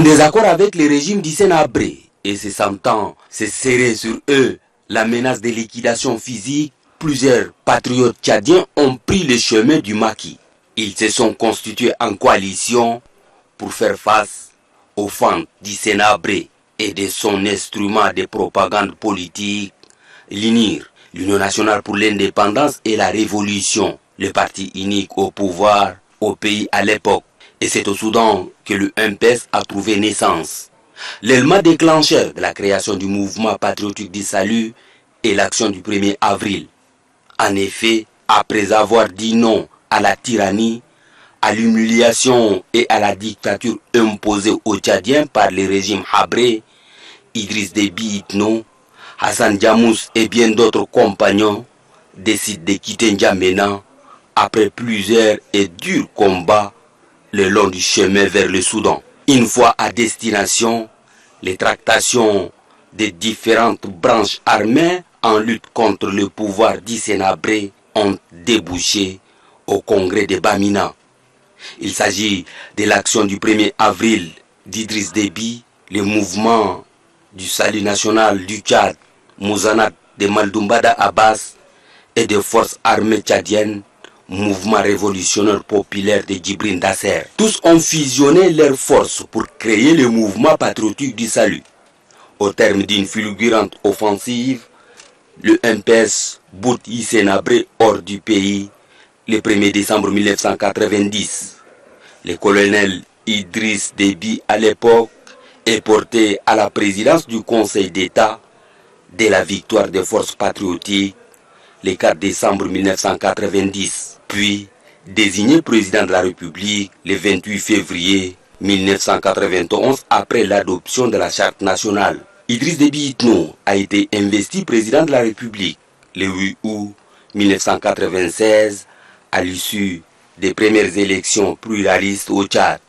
En désaccord avec le régime d'Hissène Habré et se sentant se serrer sur eux la menace de liquidation physique, plusieurs patriotes tchadiens ont pris le chemin du maquis. Ils se sont constitués en coalition pour faire face aux fentes d'Hissène Habré et de son instrument de propagande politique, l'UNIR, l'Union nationale pour l'indépendance et la révolution, le parti unique au pouvoir au pays à l'époque. Et c'est au Soudan que le MPS a trouvé naissance. L'élément déclencheur de la création du mouvement patriotique du salut est l'action du 1er avril. En effet, après avoir dit non à la tyrannie, à l'humiliation et à la dictature imposée aux Tchadiens par le régime Habré, Idriss Déby Itno, Hassan Diamous et bien d'autres compagnons décident de quitter N'Djamena après plusieurs et durs combats le long du chemin vers le Soudan. Une fois à destination, les tractations des différentes branches armées en lutte contre le pouvoir d'Hissène Habré ont débouché au congrès de Bamina. Il s'agit de l'action du 1er avril d'Idriss Déby, le mouvement du salut national du Tchad, Mouzanat de Maldoumbada Abbas et des forces armées tchadiennes, mouvement révolutionnaire populaire de Djibril Nasser. Tous ont fusionné leurs forces pour créer le mouvement patriotique du salut. Au terme d'une fulgurante offensive, le MPS boot Hissène Habré hors du pays le 1er décembre 1990. Le colonel Idriss Déby à l'époque est porté à la présidence du Conseil d'État dès la victoire des forces patriotiques le 4 décembre 1990, puis désigné président de la République le 28 février 1991 après l'adoption de la Charte nationale. Idriss Déby Itno a été investi président de la République le 8 août 1996 à l'issue des premières élections pluralistes au Tchad.